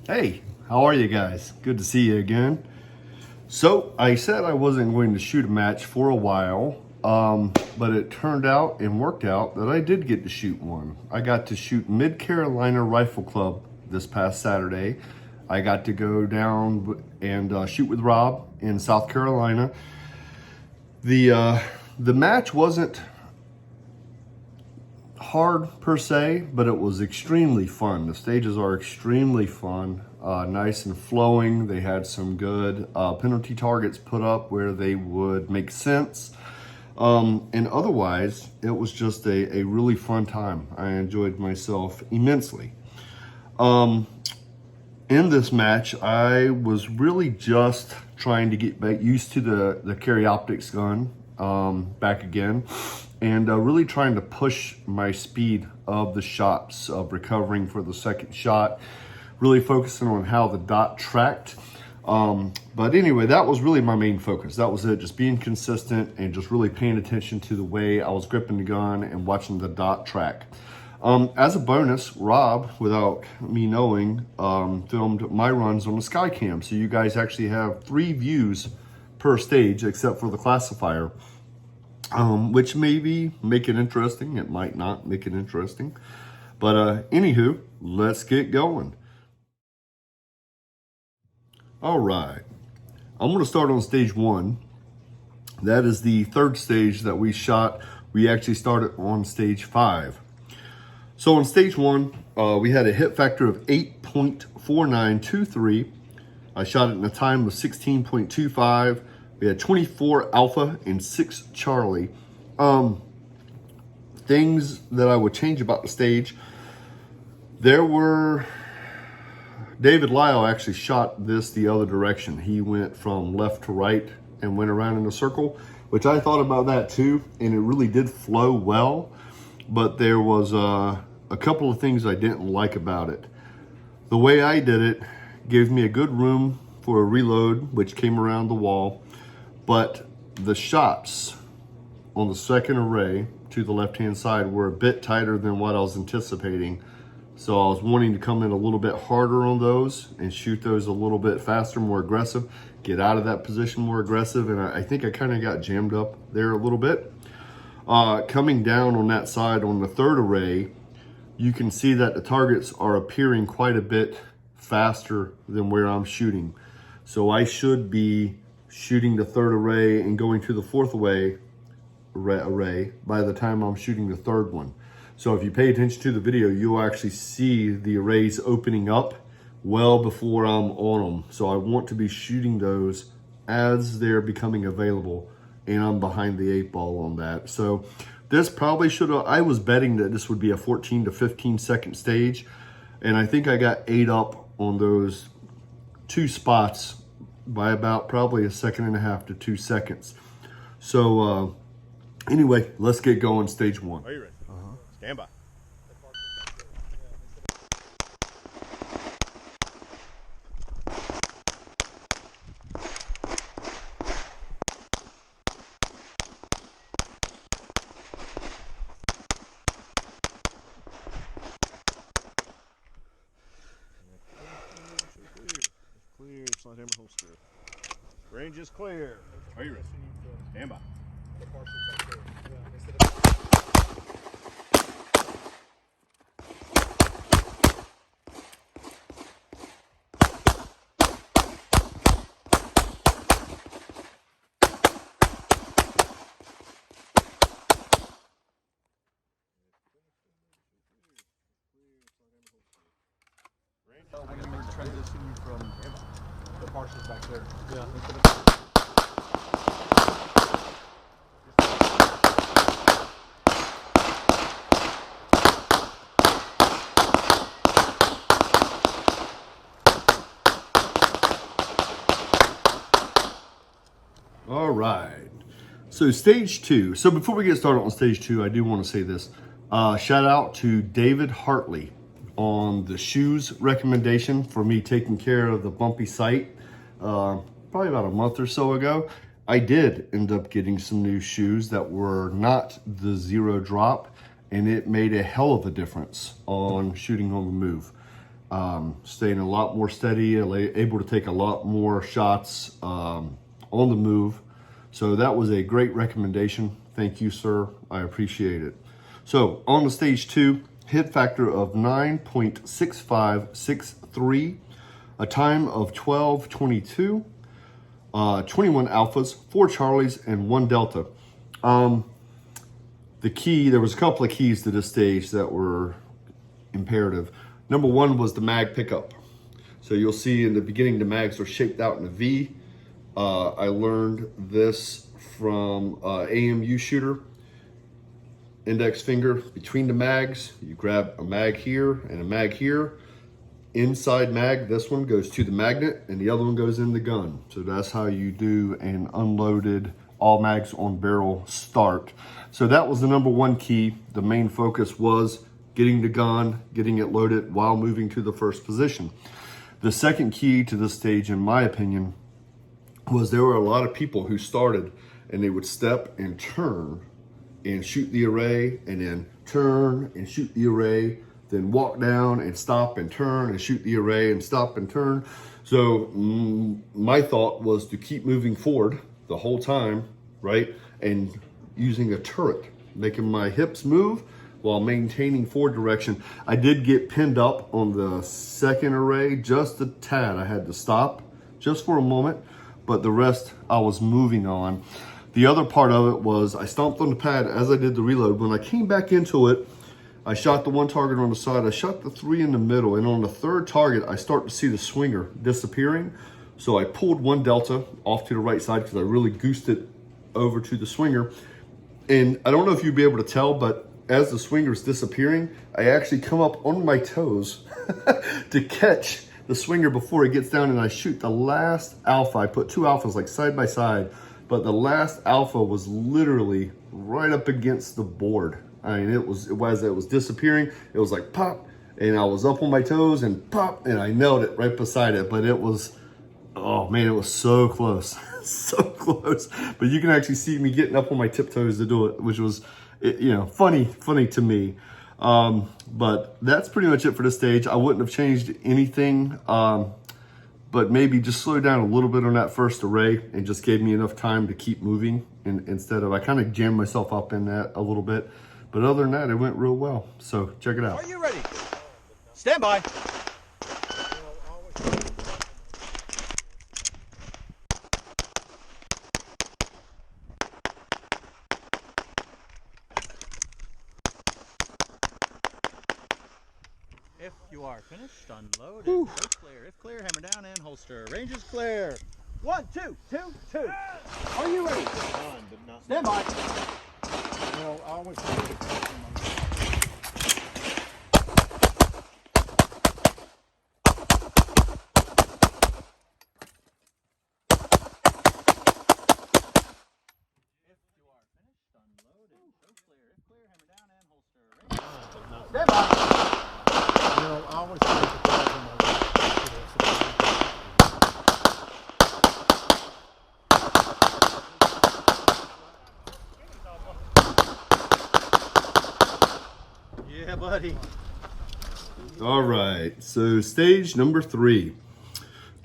Hey, how are you guys? Good to see you again. So I said I wasn't going to shoot a match for a while, but it turned out and worked out that I did get to shoot one. I got to shoot Mid-Carolina Rifle Club this past Saturday. I got to go down and shoot with Rob in South Carolina. The match wasn't hard per se, but it was extremely fun. The stages are extremely fun, nice and flowing. They had some good penalty targets put up where they would make sense. And otherwise, it was just a really fun time. I enjoyed myself immensely. In this match, I was really just trying to get back used to the carry optics gun back again, and really trying to push my speed of the shots, of recovering for the second shot, really focusing on how the dot tracked. But anyway, that was really my main focus. That was it, just being consistent and just really paying attention to the way I was gripping the gun and watching the dot track. As a bonus, Rob, without me knowing, filmed my runs on the Skycam. So you guys actually have 3 views per stage, except for the classifier, which maybe make it interesting. It might not make it interesting. But anywho, let's get going. All right, I'm going to start on stage 1. That is the 3rd stage that we shot. We actually started on stage 5. So on stage 1, we had a hit factor of 8.4923. I shot it in a time of 16.25. We had 24 Alpha and 6 Charlie. Things that I would change about the stage. David Lyle actually shot this the other direction. He went from left to right and went around in a circle, which I thought about that too, and it really did flow well. But there was a couple of things I didn't like about it. The way I did it gave me a good room for a reload, which came around the wall, but the shots on the second array to the left-hand side were a bit tighter than what I was anticipating. So I was wanting to come in a little bit harder on those and shoot those a little bit faster, more aggressive, get out of that position more aggressive, and I think I kind of got jammed up there a little bit. Coming down on that side on the 3rd array, you can see that the targets are appearing quite a bit faster than where I'm shooting. So I should be shooting the 3rd array and going to the 4th array by the time I'm shooting the 3rd one. So if you pay attention to the video, you'll actually see the arrays opening up well before I'm on them. So I want to be shooting those as they're becoming available, and I'm behind the 8 ball on that. So this probably should have, I was betting that this would be a 14 to 15 second stage, and I think I got 8 up on those 2 spots by about probably 1.5 to 2 seconds. So anyway, let's get going, stage 1. Are you ready? Stand by. Clear, slide hammer holster. Range is clear. Are you ready? Stand by. I can make the transition from the partials back there. Yeah. All right, so stage 2. So before we get started on stage 2, I do want to say this. Shout out to David Hartley on the shoes recommendation for me taking care of the bumpy sight probably about a month or so ago. I did end up getting some new shoes that were not the 0 drop, and it made a hell of a difference on shooting on the move. staying a lot more steady, able to take a lot more shots on the move. So that was a great recommendation. Thank you, sir. I appreciate it. So on to stage 2, hit factor of 9.6563, a time of 12:22, 21 alphas, 4 Charlies, and 1 Delta. The key, there was a couple of keys to this stage that were imperative. Number 1 was the mag pickup. So you'll see in the beginning, the mags are shaped out in a V. I learned this from AMU shooter. Index finger between the mags. You grab a mag here and a mag here. Inside mag, this one goes to the magnet and the other one goes in the gun. So that's how you do an unloaded all mags on barrel start. So that was the number 1 key. The main focus was getting the gun, getting it loaded while moving to the first position. The second key to this stage, in my opinion, was there were a lot of people who started and they would step and turn and shoot the array, and then turn and shoot the array, then walk down and stop and turn and shoot the array and stop and turn. So my thought was to keep moving forward the whole time, right? And using a turret, making my hips move while maintaining forward direction. I did get pinned up on the second array, just a tad. I had to stop just for a moment, but the rest I was moving on. The other part of it was I stomped on the pad as I did the reload. When I came back into it, I shot the 1 target on the side, I shot the 3 in the middle, and on the 3rd target, I start to see the swinger disappearing. So I pulled 1 Delta off to the right side because I really goosed it over to the swinger. And I don't know if you'd be able to tell, but as the swinger's disappearing, I actually come up on my toes to catch the swinger before it gets down, and I shoot the last alpha. I put 2 alphas like side by side, but the last alpha was literally right up against the board. I mean, it was disappearing. It was like pop, and I was up on my toes and pop, and I nailed it right beside it. But it was, oh man, it was so close, so close. But you can actually see me getting up on my tiptoes to do it, which was, you know, funny to me. But that's pretty much it for this stage. I wouldn't have changed anything. But maybe just slow down a little bit on that first array and just gave me enough time to keep moving, and instead of, I kind of jammed myself up in that a little bit. But other than that, it went real well. So check it out. Are you ready? Stand by. If you are finished, unload and go clear. If clear, hammer down and holster. Range is clear. 1, 2, 2, 2. Are you ready? Stand by. Well, I always Stand by. I always think the problem Yeah, buddy. All right, so stage number 3.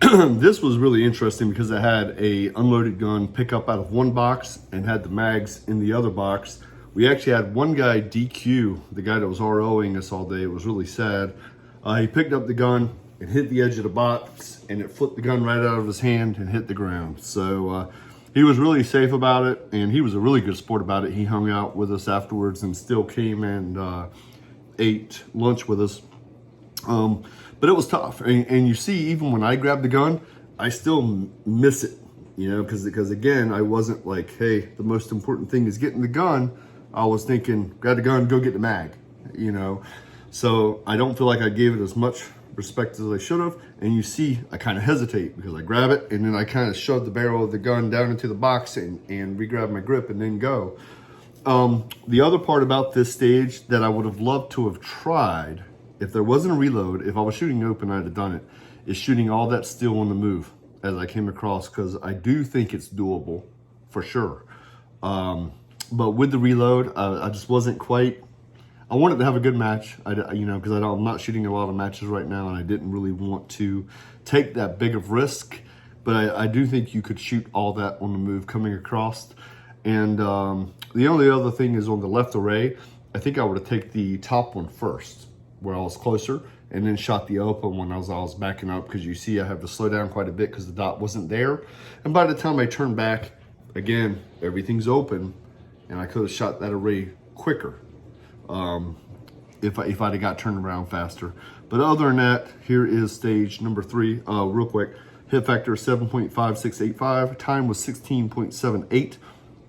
This was really interesting because I had a unloaded gun pick up out of one box and had the mags in the other box. We actually had one guy DQ, the guy that was ROing us all day. It was really sad. He picked up the gun and hit the edge of the box, and it flipped the gun right out of his hand and hit the ground. So he was really safe about it, and he was a really good sport about it. He hung out with us afterwards and still came and ate lunch with us. But it was tough, and you see, even when I grabbed the gun, I still miss it, you know, because again, I wasn't like, hey, the most important thing is getting the gun. I was thinking, grab the gun, go get the mag, you know. So I don't feel like I gave it as much respect as I should have. And you see, I kind of hesitate because I grab it and then I kind of shove the barrel of the gun down into the box and re-grab my grip and then go. The other part about this stage that I would have loved to have tried, if there wasn't a reload, if I was shooting open, I'd have done it, is shooting all that steel on the move as I came across, because I do think it's doable for sure. But with the reload, I just wasn't quite, I wanted to have a good match, because I'm not shooting a lot of matches right now, and I didn't really want to take that big of risk. But I do think you could shoot all that on the move coming across. And the only other thing is on the left array, I think I would have taken the top one first, where I was closer, and then shot the open one as I was backing up, because you see I have to slow down quite a bit because the dot wasn't there. And by the time I turned back, again, everything's open, and I could have shot that array quicker if I'd have got turned around faster. But other than that, here is stage number 3. Real quick, hit factor 7.5685, time was 16.78,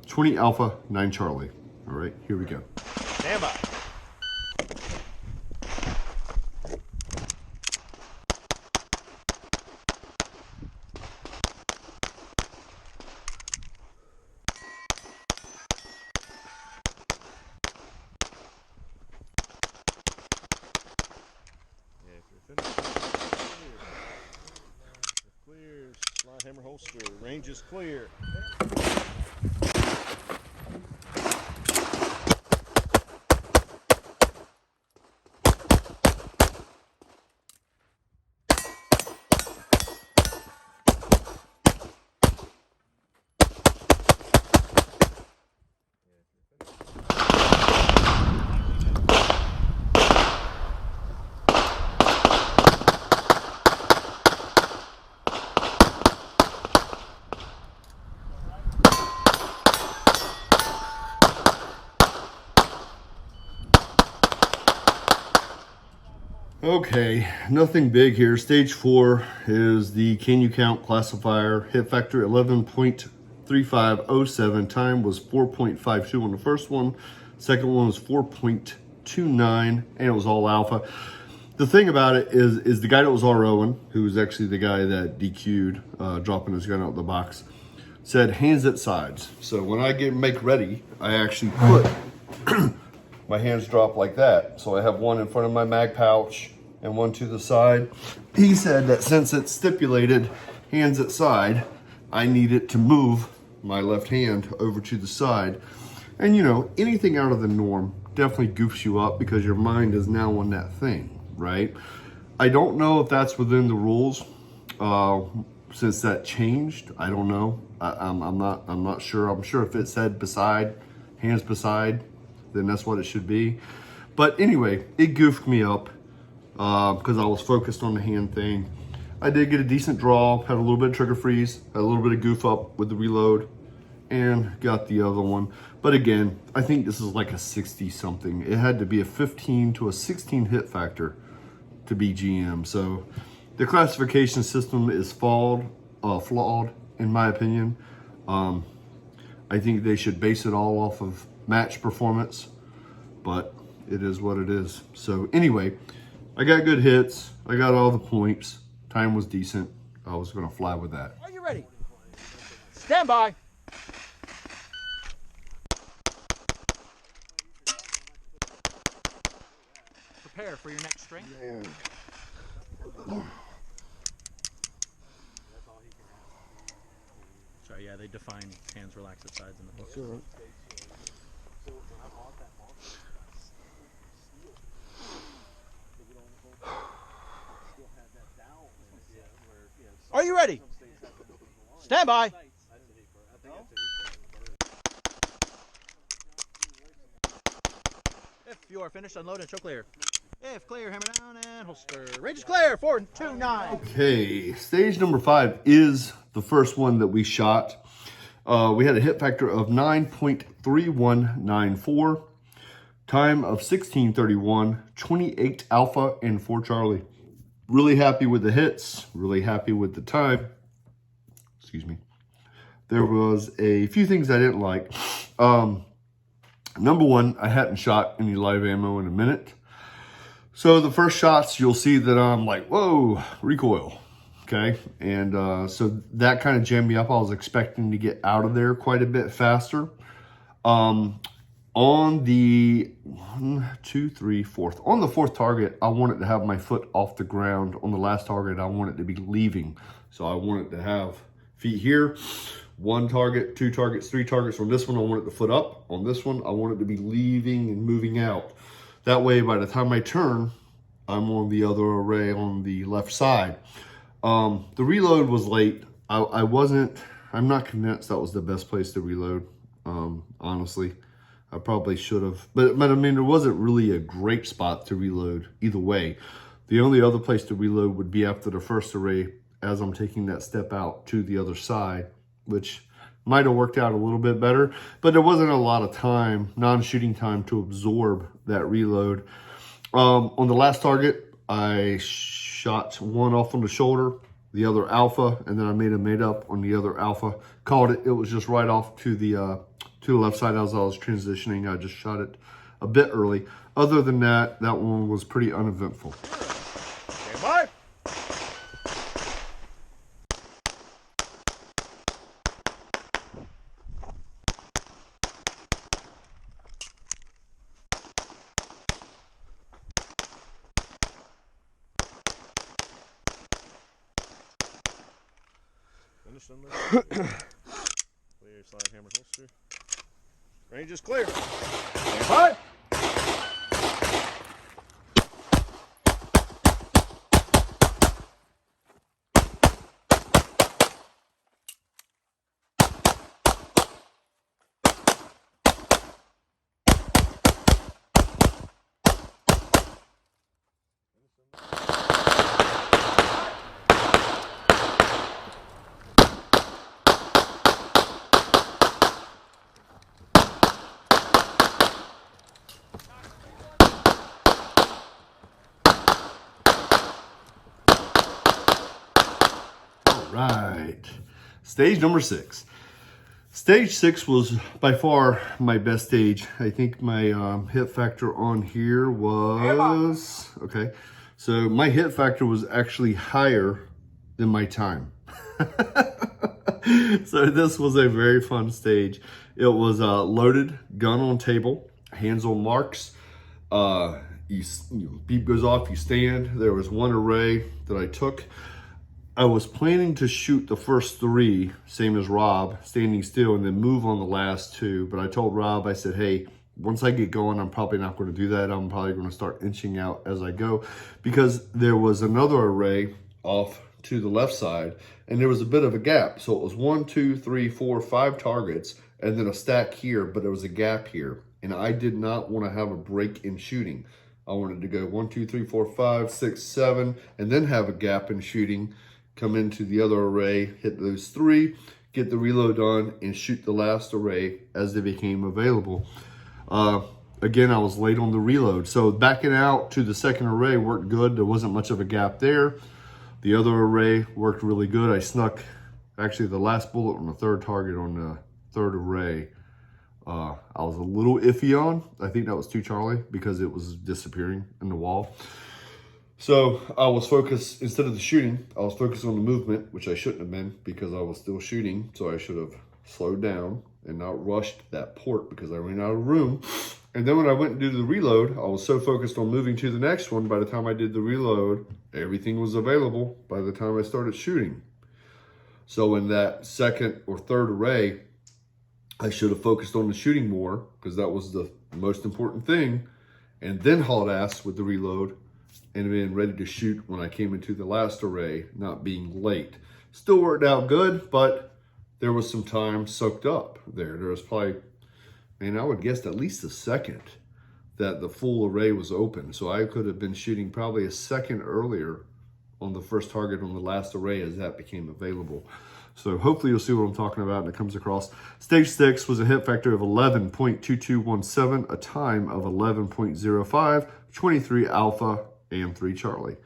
20 Alpha, 9 Charlie. All right, here we go. Stand by. Clear. Slide hammer holster. Range is clear. Okay, nothing big here. Stage 4 is the Can You Count classifier. Hit factor 11.3507. Time was 4.52 on the first one. Second one was 4.29, and it was all alpha. The thing about it is the guy that was ROing, who was actually the guy that DQ'd, dropping his gun out of the box, said hands at sides. So when I make ready, I actually put my hands drop like that. So I have one in front of my mag pouch and one to the side. He said that since it's stipulated hands at side, I needed to move my left hand over to the side. And anything out of the norm definitely goofs you up because your mind is now on that thing, right? I don't know if that's within the rules since that changed. I don't know. I'm not sure. I'm sure if it said beside, hands beside, then that's what it should be. But anyway, it goofed me up because I was focused on the hand thing. I did get a decent draw, had a little bit of trigger freeze, had a little bit of goof up with the reload, and got the other one. But again, I think this is like a 60 something. It had to be a 15 to a 16 hit factor to be GM. So the classification system is flawed in my opinion. I think they should base it all off of match performance, but it is what it is. So anyway, I got good hits. I got all the points. Time was decent. I was gonna fly with that. Are you ready? Stand by. Prepare for your next string. Sorry, yeah, they define hands relax at sides in the book. Sure. Are you ready? Stand by. If you are finished, unload and show clear. If clear, hammer down and holster. Range is clear. 4, 2, 9. Okay, stage number 5 is the first one that we shot. We had a hit factor of 9.3194, time of 16:31, 28 Alpha and 4 Charlie. Really happy with the hits, really happy with the time. Excuse me. There was a few things I didn't like. Number one, I hadn't shot any live ammo in a minute. So the first shots, you'll see that I'm like, whoa, recoil, okay? And so that kind of jammed me up. I was expecting to get out of there quite a bit faster. On the 1, 2, 3, 4th, on the 4th target, I wanted to have my foot off the ground. On the last target, I wanted to be leaving. So I wanted to have feet here. 1 target, 2 targets, 3 targets. On this one, I wanted the foot up. On this one, I wanted to be leaving and moving out. That way, by the time I turn, I'm on the other array on the left side. The reload was late. I'm not convinced that was the best place to reload, honestly. I probably should have, but I mean, there wasn't really a great spot to reload either way. The only other place to reload would be after the first array as I'm taking that step out to the other side, which might have worked out a little bit better, but there wasn't a lot of time, non-shooting time, to absorb that reload. On the last target, I shot one off on the shoulder, the other alpha, and then I made a made up on the other alpha. Called it. It was just right off to the left side as I was transitioning. I just shot it a bit early. Other than that, that one was pretty uneventful. Stand by. Finish on this. Clear, slide, hammer, holster. Range is clear. Stand by. Right. Stage number 6. Stage 6 was by far my best stage. I think my hit factor on here was, okay, so my hit factor was actually higher than my time. So this was a very fun stage. It was loaded, gun on table, hands on marks. Beep goes off, you stand. There was one array that I took. I was planning to shoot the first 3, same as Rob, standing still, and then move on the last 2. But I told Rob, I said, hey, once I get going, I'm probably not going to do that. I'm probably going to start inching out as I go, because there was another array off to the left side, and there was a bit of a gap. So it was 1, 2, 3, 4, 5 targets, and then a stack here, but there was a gap here. And I did not want to have a break in shooting. I wanted to go 1, 2, 3, 4, 5, 6, 7, and then have a gap in shooting. Come into the other array, hit those 3, get the reload on, and shoot the last array as they became available. Again, I was late on the reload. So backing out to the second array worked good. There wasn't much of a gap there. The other array worked really good. I snuck actually the last bullet on the third target on the third array. I was a little iffy on. I think that was 2 Charlie because it was disappearing in the wall. So I was focused, instead of the shooting, I was focused on the movement, which I shouldn't have been because I was still shooting. So I should have slowed down and not rushed that port because I ran out of room. And then when I went and did the reload, I was so focused on moving to the next one. By the time I did the reload, everything was available by the time I started shooting. So in that second or third array, I should have focused on the shooting more because that was the most important thing. And then hauled ass with the reload and been ready to shoot when I came into the last array, not being late. Still worked out good, but there was some time soaked up there. There was probably, I would guess at least a second that the full array was open. So I could have been shooting probably a second earlier on the first target on the last array as that became available. So hopefully you'll see what I'm talking about and it comes across. Stage 6 was a hit factor of 11.2217, a time of 11.05, 23 alpha, and 3 Charlie.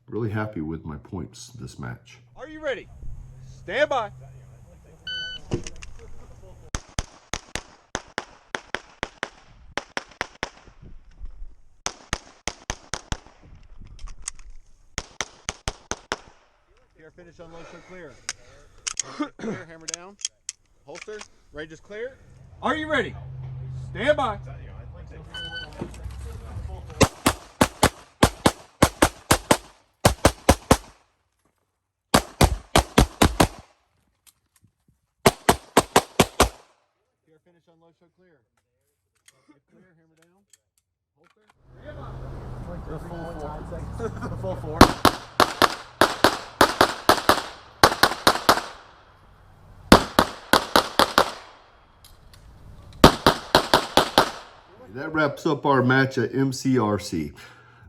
Really happy with my points this match. Are you ready? Stand by. Here, finish on low, so clear. Clear, hammer down. Holster, range is clear. Are you ready? Stand by. Finish on low, so clear. Get clear, hammer down. The full four. That wraps up our match at MCRC.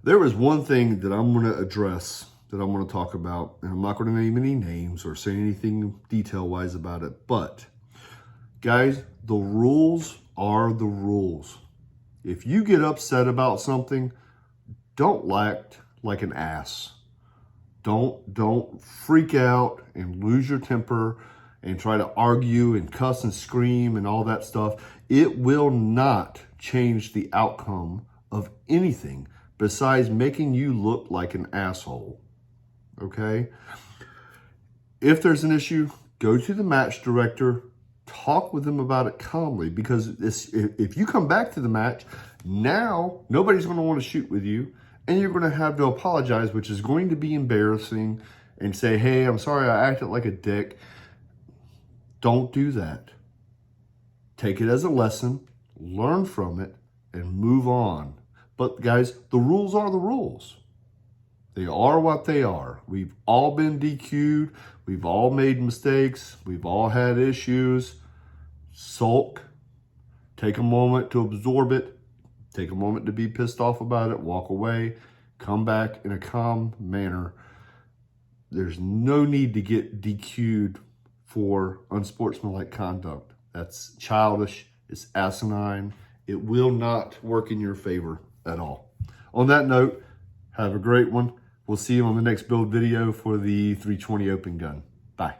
There was one thing that I'm going to address, that I'm going to talk about, and I'm not going to name any names or say anything detail-wise about it, but guys, the rules are the rules. If you get upset about something, don't act like an ass. Don't freak out and lose your temper and try to argue and cuss and scream and all that stuff. It will not change the outcome of anything besides making you look like an asshole. Okay? If there's an issue, go to the match director, talk with them about it calmly, because if you come back to the match, now nobody's going to want to shoot with you, and you're going to have to apologize, which is going to be embarrassing, and say, hey, I'm sorry I acted like a dick. Don't do that. Take it as a lesson, learn from it, and move on. But guys, the rules are the rules. They are what they are. We've all been DQ'd. We've all made mistakes. We've all had issues. Sulk. Take a moment to absorb it. Take a moment to be pissed off about it. Walk away. Come back in a calm manner. There's no need to get DQ'd for unsportsmanlike conduct. That's childish. It's asinine. It will not work in your favor at all. On that note, have a great one. We'll see you on the next build video for the 320 open gun. Bye.